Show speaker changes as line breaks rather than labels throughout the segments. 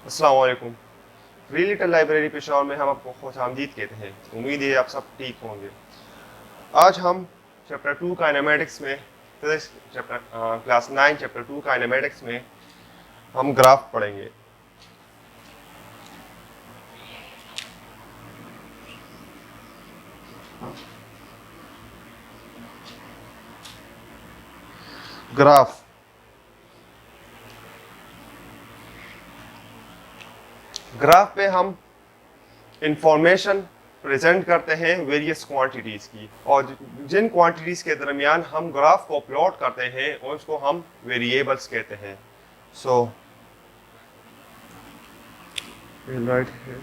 अस्सलाम वालेकुम। Free little library Peshawar में हम आपको खुशामदीद कहते हैं। उम्मीद है आप सब ठीक होंगे। आज हम चैप्टर 2 काइनेमेटिक्स में physics chapter class 9 chapter 2 kinematics में हम ग्राफ पढ़ेंगे। ग्राफ ग्राफ पे हम इंफॉर्मेशन प्रेजेंट करते हैं वेरियस क्वांटिटीज की, और जिन क्वांटिटीज के दरमियान हम ग्राफ को प्लॉट करते हैं और उसको हम वेरिएबल्स कहते हैं। सो राइट है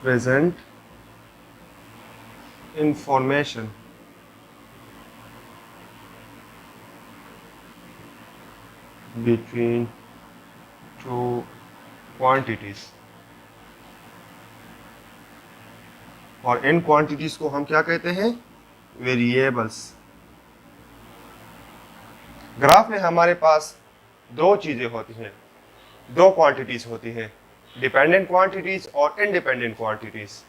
present information between two quantities, और इन क्वांटिटीज को हम क्या कहते हैं? वेरिएबल्स। ग्राफ में हमारे पास दो चीजें होती हैं, दो क्वांटिटीज होती हैं, डिपेंडेंट क्वांटिटीज और independent quantities.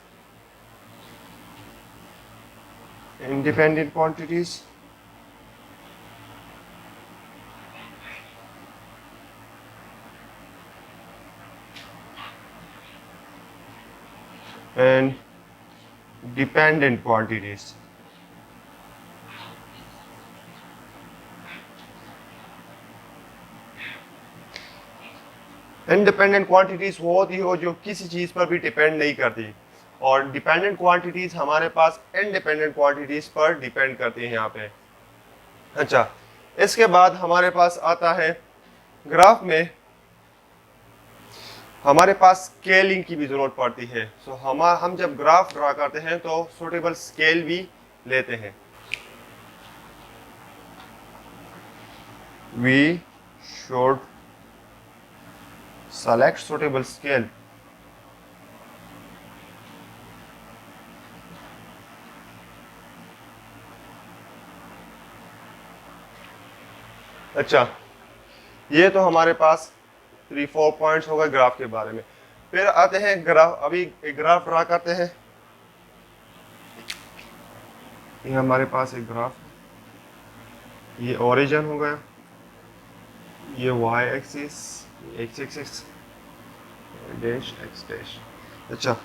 Independent quantities and dependent quantities। Independent quantities वो होती हो जो किसी चीज पर भी डिपेंड नहीं करती, और डिपेंडेंट क्वांटिटीज हमारे पास इंडिपेंडेंट क्वांटिटीज पर डिपेंड करती हैं यहाँ पे। अच्छा, इसके बाद हमारे पास आता है ग्राफ में हमारे पास स्केलिंग की भी जरूरत पड़ती है। सो हम जब ग्राफ ड्रा करते हैं तो सूटेबल स्केल भी लेते हैं। We should select suitable scale. अच्छा, ये तो हमारे पास 3-4 पॉइंट्स हो गए ग्राफ के बारे में। फिर आते हैं ग्राफ, अभी एक ग्राफ ड्रा करते हैं। ये हमारे पास एक ग्राफ है, ये ओरिजिन हो गया, ये Y axis, X axis, dash X dash. अच्छा,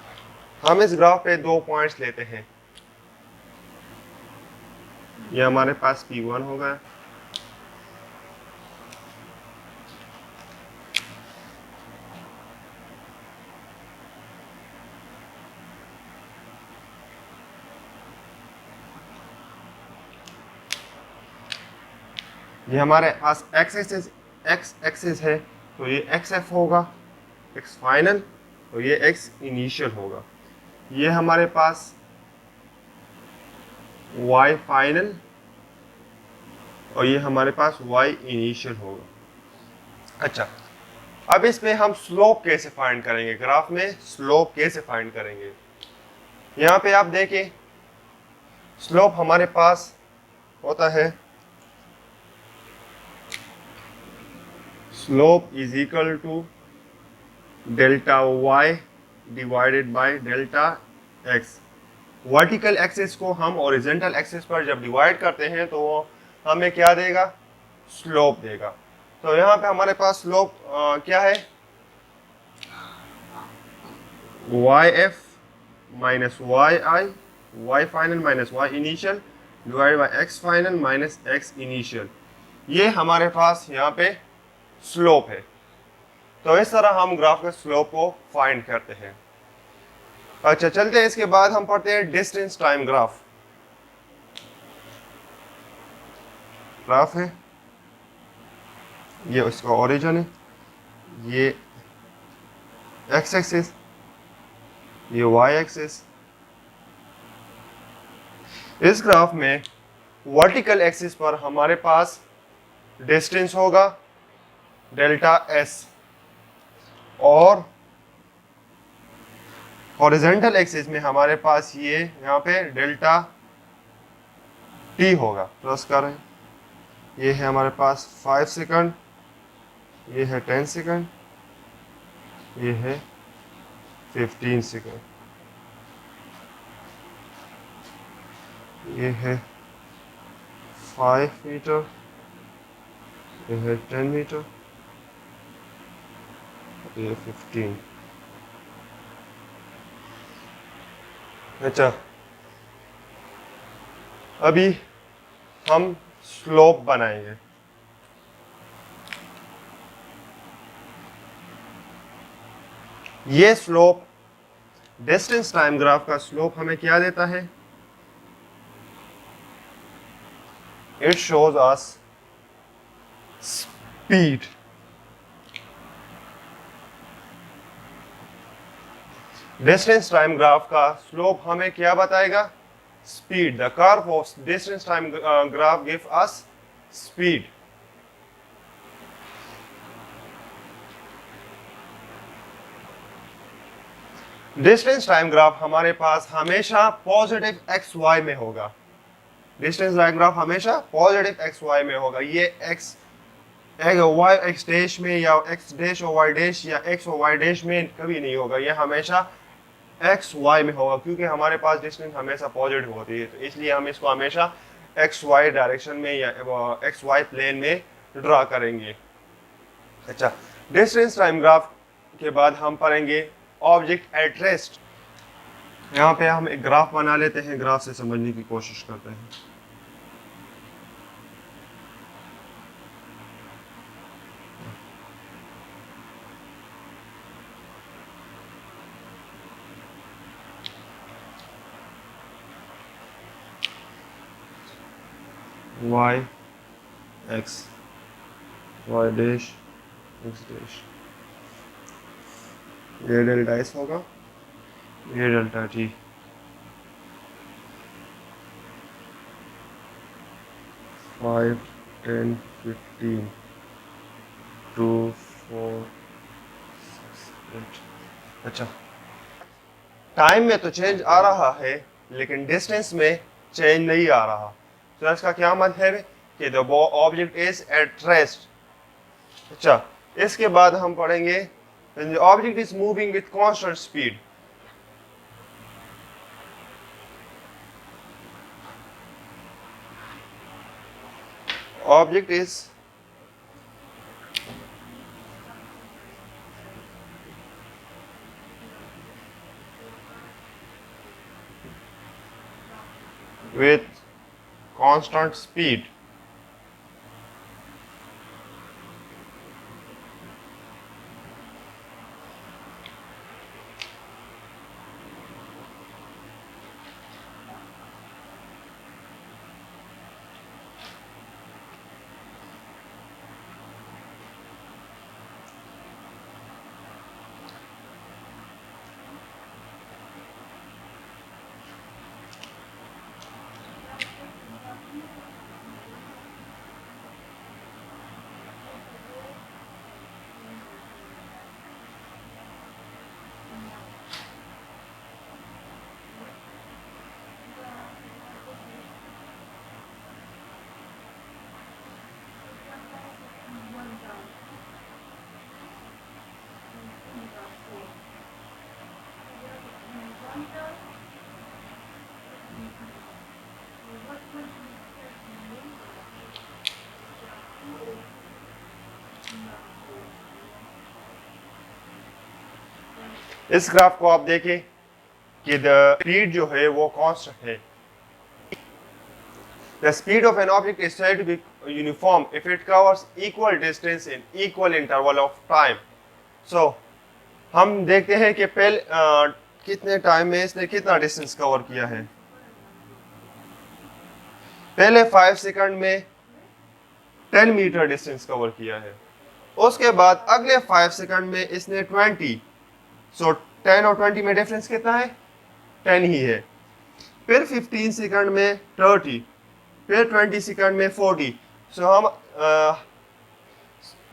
हम इस ग्राफ पे दो पॉइंट्स लेते हैं। ये हमारे पास P1 हो गया, ये हमारे पास एक्स एक्सिस है, तो ये एक्स एफ होगा, एक्स फाइनल, तो ये एक्स इनिशियल होगा। ये हमारे पास वाई फाइनल, और ये हमारे पास वाई इनिशियल होगा। अच्छा, अब इसमें हम स्लोप कैसे फाइंड करेंगे? ग्राफ में स्लोप कैसे फाइंड करेंगे? यहाँ पे आप देखें, स्लोप हमारे पास होता है slope is equal to delta Y divided by delta X. Vertical axis को हम हॉरिजॉन्टल एक्सिस पर जब डिवाइड करते हैं तो वो हमें क्या देगा? स्लोप देगा। तो यहाँ पे हमारे पास स्लोप क्या है? Y F minus Y I, Y final minus Y initial divide by X final minus X initial. ये हमारे पास यहाँ पे स्लोप है। तो इस तरह हम ग्राफ के स्लोप को फाइंड करते हैं। अच्छा, चलते हैं, इसके बाद हम पढ़ते हैं डिस्टेंस टाइम ग्राफ। ग्राफ है, ये उसका ओरिजिन है, ये एक्स एक्सिस, ये वाई एक्सिस। इस ग्राफ में वर्टिकल एक्सिस पर हमारे पास डिस्टेंस होगा डेल्टा एस, और हॉरिजॉन्टल एक्सिस में हमारे पास ये यहाँ पे डेल्टा टी होगा। प्लस कर रहे हैं, ये है हमारे पास 5 सेकंड, ये है 10 सेकंड, ये है 15 सेकंड, ये है 5 मीटर, ये है 10 मीटर, ये 15। अच्छा, अभी हम स्लोप बनाएंगे। ये स्लोप, डिस्टेंस टाइम ग्राफ का स्लोप हमें क्या देता है? It shows us speed. Distance time graph का स्लोप हमें क्या बताएगा? Speed. The curve of distance time graph give us speed. Distance time graph हमारे पास हमेशा पॉजिटिव एक्स वाई में होगा। डिस्टेंस टाइम ग्राफ हमेशा पॉजिटिव एक्स वाई में होगा। ये एक्स वाई एक्स डैश में या एक्स डैश और वाई डैश या एक्स और वाई डैश में कभी नहीं होगा। ये हमेशा एक्स वाई में होगा, क्योंकि हमारे पास डिस्टेंस हमेशा पॉजिटिव होती है, तो इसलिए हम इसको हमेशा एक्स वाई डायरेक्शन में या एक्स वाई प्लेन में ड्रा करेंगे। अच्छा, डिस्टेंस टाइम ग्राफ के बाद हम पढ़ेंगे ऑब्जेक्ट एट रेस्ट। यहाँ पे हम एक ग्राफ बना लेते हैं, ग्राफ से समझने की कोशिश करते हैं। y x y dash x dash, ये डेल्टा s होगा, ये डेल्टा t। फाइव 10 15 2 4 6 8। अच्छा, टाइम में तो चेंज आ रहा है लेकिन डिस्टेंस में चेंज नहीं आ रहा। तो इसका क्या मतलब है कि the object is at rest. अच्छा, इसके बाद हम पढ़ेंगे when the object is moving with constant speed। Object is with constant speed। इस ग्राफ को आप देखें कि द स्पीड जो है वो कांस्टेंट है। The speed of an object is said to be uniform if it covers equal distance in equal interval of time। So, हम देखते हैं कि पहले कितने टाइम में इसने कितना डिस्टेंस कवर किया है। पहले 5 सेकंड में 10 मीटर डिस्टेंस कवर किया है। उसके बाद अगले 5 सेकंड में इसने 20। सो 10 और 20 में डिफरेंस कितना है? 10 ही है। फिर 15 सेकंड में 30, फिर 20 सेकंड में 40।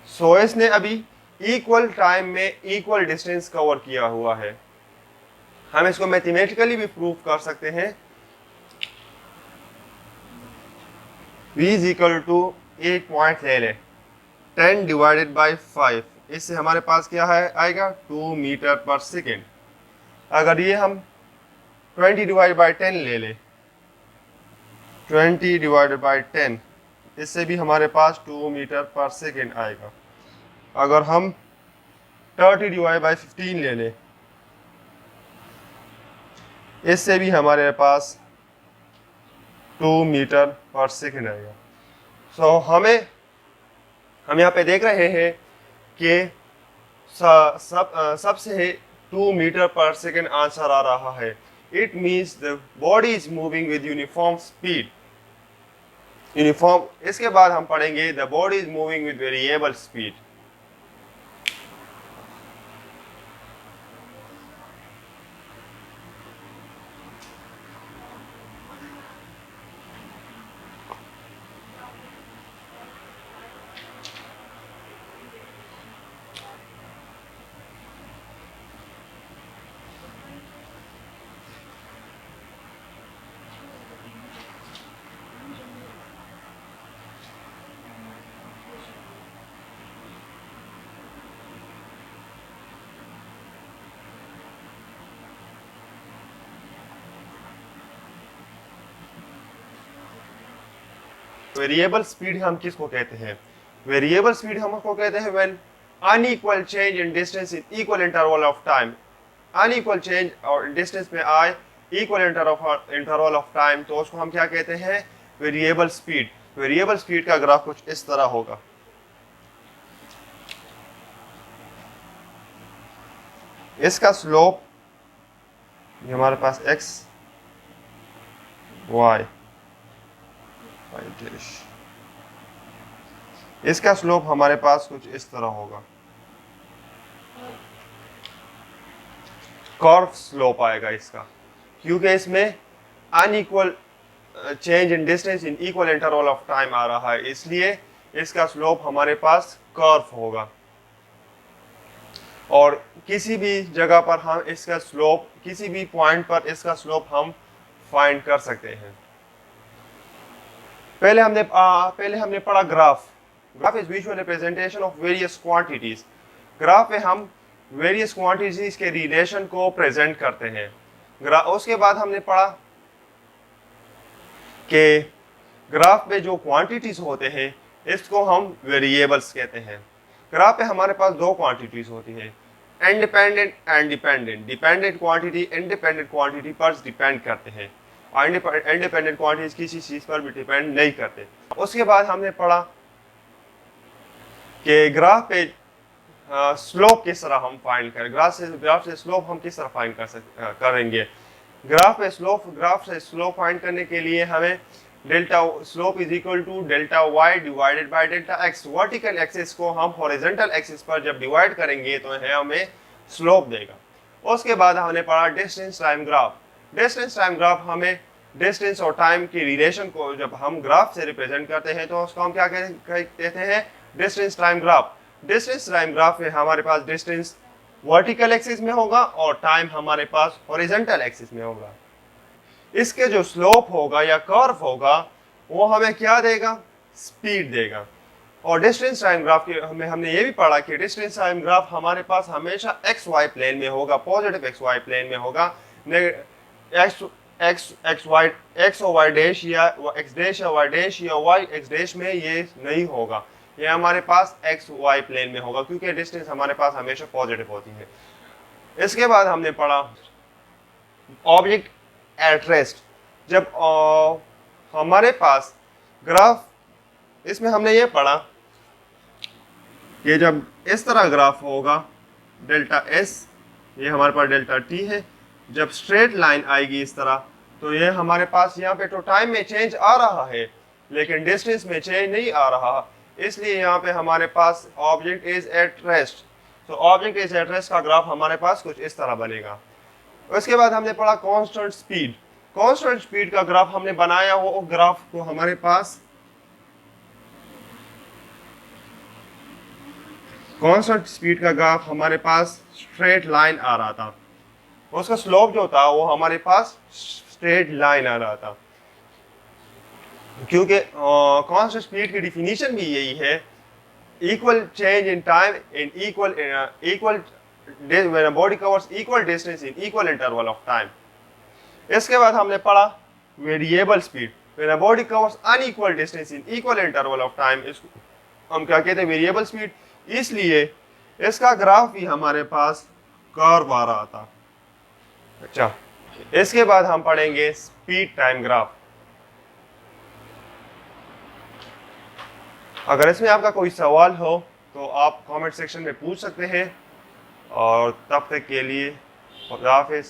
सो इसने अभी इक्वल टाइम में इक्वल डिस्टेंस कवर किया हुआ है। हम इसको मैथमेटिकली भी प्रूव कर सकते हैं। V is equal to एक पॉइंट ले लें 10 डिवाइडेड बाई 5, इससे हमारे पास क्या है आएगा 2 मीटर पर सेकेंड। अगर ये हम 20 डिवाइड बाई 10 ले लें 20 डिवाइडेड बाई 10, इससे भी हमारे पास 2 मीटर पर सेकेंड आएगा। अगर हम 30 डिवाइड बाई 15 ले लें, इससे भी हमारे पास 2 मीटर पर सेकेंड आएगा। सो हम यहाँ पे देख रहे हैं कि सबसे 2 मीटर पर सेकेंड आंसर आ रहा है। It means the body is moving with uniform speed. Uniform, इसके बाद हम पढ़ेंगे the body is moving with variable speed. Variable speed हम किसको कहते हैं? वेरिएबल स्पीड हमको कहते हैं when unequal change in distance in equal interval of time. Unequal change और डिस्टेंस में आए इक्वल इंटरवल ऑफ टाइम, तो उसको हम क्या कहते हैं? Variable speed. वेरिएबल स्पीड का ग्राफ कुछ इस तरह होगा। इसका स्लोप ये हमारे पास x y, इसका स्लोप हमारे पास कुछ इस तरह होगा। कर्व स्लोप आएगा इसका, क्योंकि इसमें unequal change in distance in equal interval of time आ रहा है, इसलिए इसका स्लोप हमारे पास कर्व होगा। और किसी भी जगह पर हम इसका स्लोप, किसी भी पॉइंट पर इसका स्लोप हम फाइंड कर सकते हैं। पहले हमने पढ़ा graph. Graph is visual representation of various quantities. Graph में हम वेरियस क्वांटिटीज के रिलेशन को प्रेजेंट करते हैं। उसके बाद हमने पढ़ा कि ग्राफ में जो क्वांटिटीज होते हैं इसको हम वेरिएबल्स कहते हैं। ग्राफ पे हमारे पास दो क्वांटिटीज होती है, independent and dependent. Dependent quantity independent quantity पर डिपेंड करते हैं, और इंडिपेंडेंट क्वांटिटीज किसी चीज पर भी डिपेंड नहीं करते। उसके बाद हमने पढ़ा कि ग्राफ पे स्लोप किस तरह हम फाइंड करें, ग्राफ से स्लोप हम किस तरह फाइंड करेंगे। ग्राफ से स्लोप फाइंड करने के लिए हमें delta slope is equal to delta Y divided by delta X. Vertical axis को हम हॉरिजॉन्टल एक्सिस पर जब डिवाइड करेंगे तो हमें स्लोप देगा। उसके बाद हमने पढ़ा distance time graph. Distance time graph हमें डिस्टेंस और टाइम की रिलेशन को जब हम ग्राफ से रिप्रेजेंट करते हैं तो उसको हम क्या कहते हैं? Distance time graph. Distance time graph में हमारे पास डिस्टेंस वर्टिकल एक्सिस में होगा और टाइम हमारे पास हॉरिजॉन्टल एक्सिस में होगा। इसके जो स्लोप होगा या कर्व होगा वो हमें क्या देगा? स्पीड देगा। और डिस्टेंस टाइम ग्राफ के हमने ये भी पढ़ा कि डिस्टेंस टाइम ग्राफ हमारे पास हमेशा एक्स वाई प्लेन में होगा, पॉजिटिव एक्स वाई प्लेन में होगा। एक्स और वाई डैश या एक्स डैश या वाई डैश या वाई एक्स डैश में ये नहीं होगा, ये हमारे पास एक्स वाई प्लेन में होगा, क्योंकि डिस्टेंस हमारे पास हमेशा पॉजिटिव होती है। इसके बाद हमने पढ़ा ऑब्जेक्ट एट रेस्ट। जब हमारे पास ग्राफ, इसमें हमने ये पढ़ा कि जब इस तरह ग्राफ होगा डेल्टा एस, ये हमारे पास डेल्टा टी है, जब स्ट्रेट लाइन आएगी इस तरह तो ये हमारे पास यहाँ पे तो टाइम में चेंज आ रहा है लेकिन डिस्टेंस में चेंज नहीं आ रहा, इसलिए यहाँ पे हमारे पास ऑब्जेक्ट इज एट रेस्ट। तो ऑब्जेक्ट इज एट रेस्ट का ग्राफ हमारे पास कुछ इस तरह बनेगा। उसके बाद हमने पढ़ा कांस्टेंट स्पीड। कांस्टेंट स्पीड का ग्राफ हमने बनाया, वो ग्राफ को हमारे पास कांस्टेंट स्पीड का ग्राफ हमारे पास स्ट्रेट लाइन आ रहा था, उसका स्लोप जो था वो हमारे पास स्ट्रेट लाइन आ रहा था। क्योंकि कांस्टेंट स्पीड की डिफिनीशन भी यही है, equal change in time in equal when a body covers equal distance in equal interval of time. इसके बाद हमने पढ़ा variable speed, when a body covers unequal distance in equal interval of time, इसको हम क्या कहते हैं, वेरिएबल स्पीड। इसलिए इसका ग्राफ भी हमारे पास कर्व आ रहा था। अच्छा, इसके बाद हम पढ़ेंगे स्पीड टाइम ग्राफ। अगर इसमें आपका कोई सवाल हो तो आप कमेंट सेक्शन में पूछ सकते हैं, और तब तक के लिए खुदा हाफिज़।